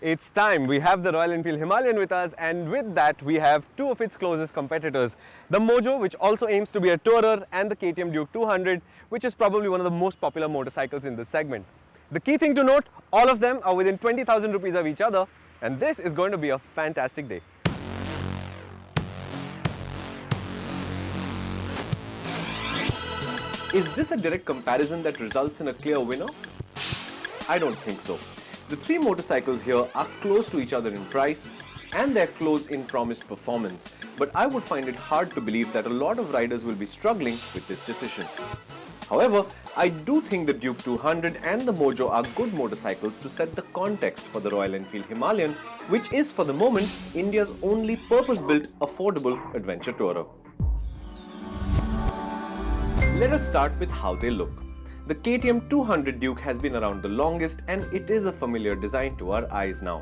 It's time. We have the Royal Enfield Himalayan with us, and with that we have two of its closest competitors. The Mojo, which also aims to be a tourer, and the KTM Duke 200, which is probably one of the most popular motorcycles in this segment. The key thing to note, all of them are within 20,000 rupees of each other, and this is going to be a fantastic day. Is this a direct comparison that results in a clear winner? I don't think so. The three motorcycles here are close to each other in price and they're close in promised performance, but I would find it hard to believe that a lot of riders will be struggling with this decision. However, I do think the Duke 200 and the Mojo are good motorcycles to set the context for the Royal Enfield Himalayan, which is for the moment India's only purpose-built affordable adventure tourer. Let us start with how they look. The KTM 200 Duke has been around the longest and it is a familiar design to our eyes now.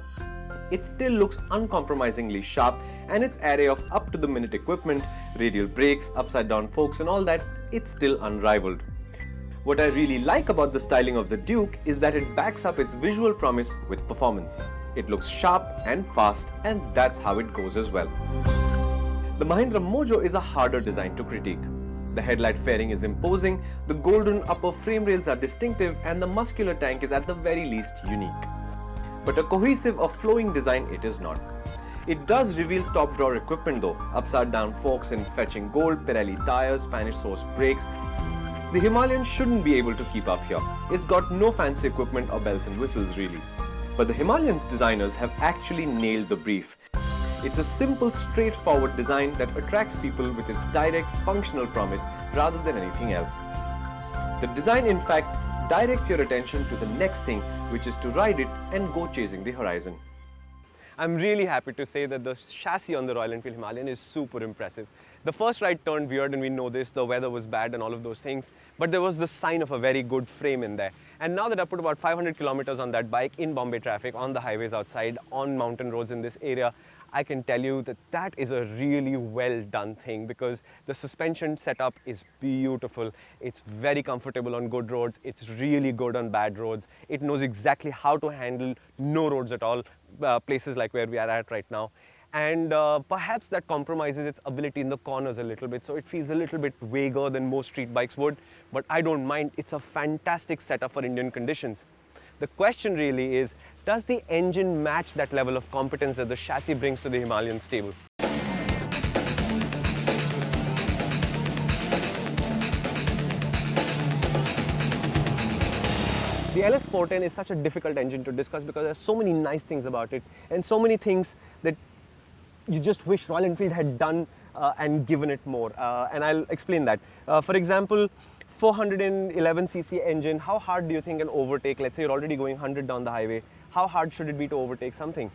It still looks uncompromisingly sharp and its array of up-to-the-minute equipment, radial brakes, upside-down forks and all that, it's still unrivaled. What I really like about the styling of the Duke is that it backs up its visual promise with performance. It looks sharp and fast, and that's how it goes as well. The Mahindra Mojo is a harder design to critique. The headlight fairing is imposing, the golden upper frame rails are distinctive, and the muscular tank is at the very least unique. But a cohesive or flowing design it is not. It does reveal top drawer equipment though, upside down forks and fetching gold, Pirelli tires, Spanish source brakes. The Himalayan shouldn't be able to keep up here. It's got no fancy equipment or bells and whistles really. But the Himalayan's designers have actually nailed the brief. It's a simple, straightforward design that attracts people with its direct, functional promise rather than anything else. The design, in fact, directs your attention to the next thing, which is to ride it and go chasing the horizon. I'm really happy to say that the chassis on the Royal Enfield Himalayan is super impressive. The first ride turned weird and we know this, the weather was bad and all of those things, but there was the sign of a very good frame in there. And now that I put about 500 kilometers on that bike in Bombay traffic, on the highways outside, on mountain roads in this area, I can tell you that that is a really well done thing because the suspension setup is beautiful. It's very comfortable on good roads. It's really good on bad roads. It knows exactly how to handle no roads at all, places like where we are at right now. And perhaps that compromises its ability in the corners a little bit, so it feels a little bit vaguer than most street bikes would, but I don't mind. It's a fantastic setup for Indian conditions. The question really is, does the engine match that level of competence that the chassis brings to the Himalayan stable? The LS410 is such a difficult engine to discuss because there's so many nice things about it and so many things that you just wish Royal Enfield had done and given it more. And I'll explain that. For example, 411cc engine, how hard do you think an overtake, let's say you're already going 100 down the highway, how hard should it be to overtake something?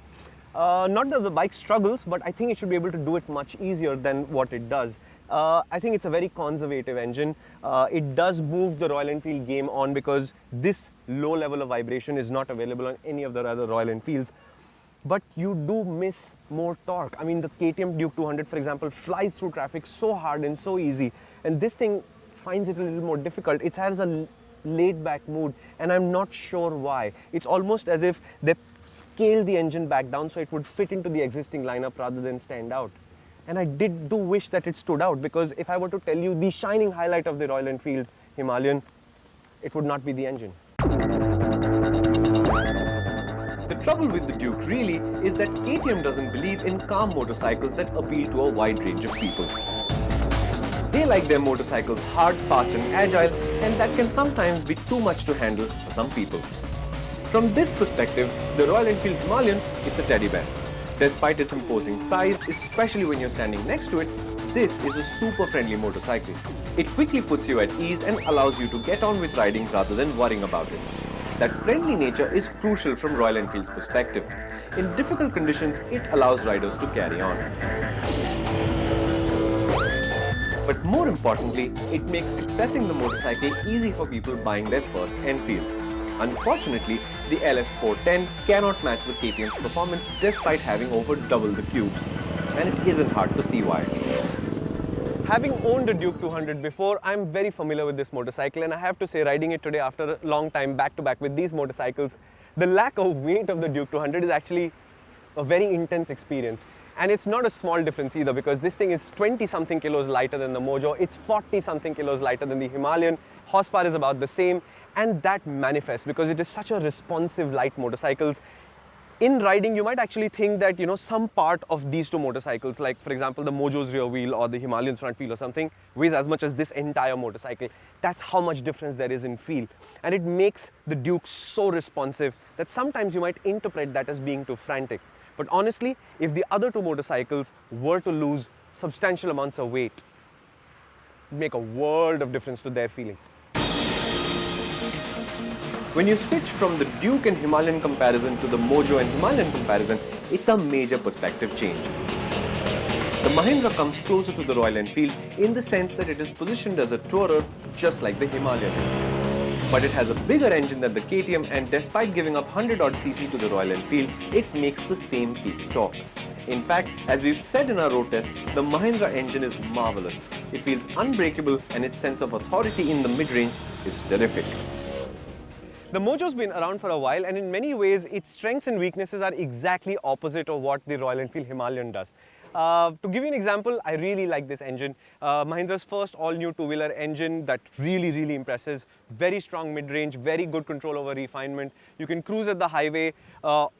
Not that the bike struggles, but I think it should be able to do it much easier than what it does. I think it's a very conservative engine. It does move the Royal Enfield game on because this low level of vibration is not available on any of the other Royal Enfields. But you do miss more torque. I mean, the KTM Duke 200, for example, flies through traffic so hard and so easy. And this thing finds it a little more difficult. It has a laid-back mood, and I'm not sure why. It's almost as if they scaled the engine back down so it would fit into the existing lineup rather than stand out. And I do wish that it stood out, because if I were to tell you the shining highlight of the Royal Enfield Himalayan, it would not be the engine. The trouble with the Duke really is that KTM doesn't believe in calm motorcycles that appeal to a wide range of people. They like their motorcycles hard, fast and agile, and that can sometimes be too much to handle for some people. From this perspective, the Royal Enfield Himalayan, it's a teddy bear. Despite its imposing size, especially when you're standing next to it, this is a super friendly motorcycle. It quickly puts you at ease and allows you to get on with riding rather than worrying about it. That friendly nature is crucial from Royal Enfield's perspective. In difficult conditions, it allows riders to carry on. But more importantly, it makes accessing the motorcycle easy for people buying their first Enfields. Unfortunately, the LS410 cannot match the KTM's performance despite having over double the cubes. And it isn't hard to see why. Having owned a Duke 200 before, I'm very familiar with this motorcycle, and I have to say, riding it today after a long time back to back with these motorcycles, the lack of weight of the Duke 200 is actually a very intense experience. And it's not a small difference either, because this thing is 20 something kilos lighter than the Mojo, it's 40 something kilos lighter than the Himalayan, horsepower is about the same, and that manifests because it is such a responsive light motorcycles. In riding, you might actually think that, some part of these two motorcycles, like for example, the Mojo's rear wheel or the Himalayan's front wheel or something, weighs as much as this entire motorcycle. That's how much difference there is in feel. And it makes the Duke so responsive that sometimes you might interpret that as being too frantic. But honestly, if the other two motorcycles were to lose substantial amounts of weight, it would make a world of difference to their feelings. When you switch from the Duke and Himalayan comparison to the Mojo and Himalayan comparison, it's a major perspective change. The Mahindra comes closer to the Royal Enfield in the sense that it is positioned as a tourer just like the Himalayan is. But it has a bigger engine than the KTM, and despite giving up 100 odd cc to the Royal Enfield, it makes the same peak torque. In fact, as we've said in our road test, the Mahindra engine is marvelous. It feels unbreakable, and its sense of authority in the mid-range is terrific. The Mojo's been around for a while, and in many ways its strengths and weaknesses are exactly opposite of what the Royal Enfield Himalayan does. To give you an example, I really like this engine. Mahindra's first all-new two-wheeler engine that really impresses. Very strong mid-range, very good control over refinement. You can cruise at the highway,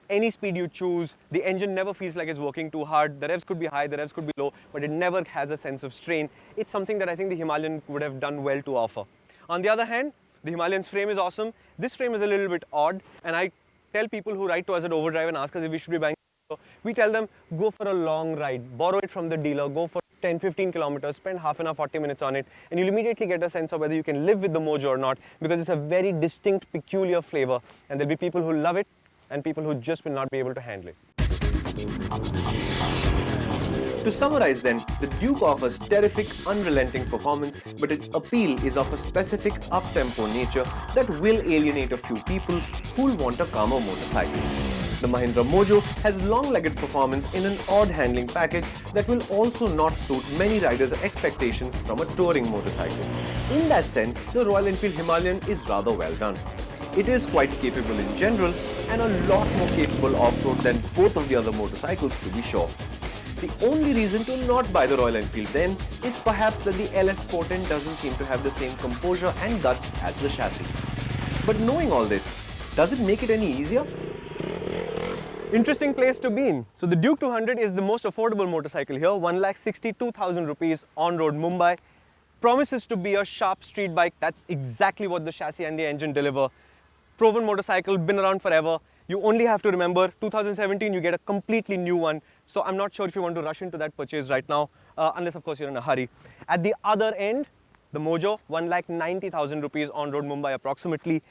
any speed you choose. The engine never feels like it's working too hard. The revs could be high, the revs could be low, but it never has a sense of strain. It's something that I think the Himalayan would have done well to offer. On the other hand, the Himalayan's frame is awesome. This frame is a little bit odd, and I tell people who write to us at Overdrive and ask us if we should be buying it, we tell them, go for a long ride, borrow it from the dealer, go for 10-15 kilometers, spend half an hour, 40 minutes on it, and you'll immediately get a sense of whether you can live with the Mojo or not, because it's a very distinct, peculiar flavor, and there'll be people who love it and people who just will not be able to handle it. To summarize then, the Duke offers terrific, unrelenting performance, but its appeal is of a specific up-tempo nature that will alienate a few people who'll want a calmer motorcycle. The Mahindra Mojo has long-legged performance in an odd handling package that will also not suit many riders' expectations from a touring motorcycle. In that sense, the Royal Enfield Himalayan is rather well done. It is quite capable in general and a lot more capable off-road than both of the other motorcycles, to be sure. The only reason to not buy the Royal Enfield then is perhaps that the LS 410 doesn't seem to have the same composure and guts as the chassis. But knowing all this, does it make it any easier? Interesting place to be in. So the Duke 200 is the most affordable motorcycle here, 1,62,000 rupees on-road Mumbai. Promises to be a sharp street bike. That's exactly what the chassis and the engine deliver. Proven motorcycle, been around forever. You only have to remember, 2017 you get a completely new one. So I'm not sure if you want to rush into that purchase right now, unless of course you're in a hurry. At the other end, the Mojo, 1,90,000 rupees on-road Mumbai approximately.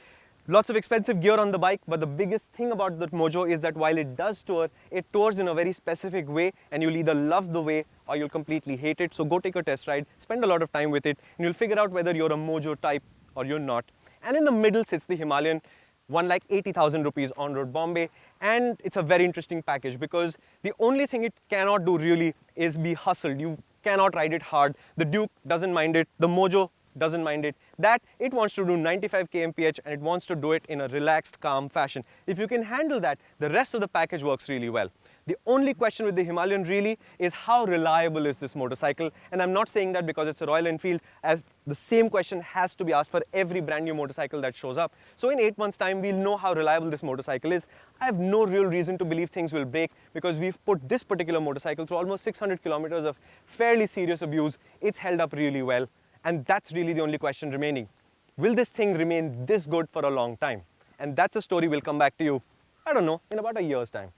Lots of expensive gear on the bike, but the biggest thing about the Mojo is that while it does tour, it tours in a very specific way, and you'll either love the way or you'll completely hate it. So go take a test ride, spend a lot of time with it, and you'll figure out whether you're a Mojo type or you're not. And in the middle sits the Himalayan, 1,80,000 rupees on-road Bombay, and it's a very interesting package because the only thing it cannot do really is be hustled. You cannot ride it hard. The Duke doesn't mind it, the Mojo doesn't mind it. That it wants to do 95 kmph and it wants to do it in a relaxed, calm fashion. If you can handle that, the rest of the package works really well. The only question with the Himalayan really is how reliable is this motorcycle, and I'm not saying that because it's a Royal Enfield, as the same question has to be asked for every brand new motorcycle that shows up. So in 8 months' time, we'll know how reliable this motorcycle is. I have no real reason to believe things will break because we've put this particular motorcycle through almost 600 kilometers of fairly serious abuse. It's held up really well, and that's really the only question remaining. Will this thing remain this good for a long time? And that's a story we'll come back to you, I don't know, in about a year's time.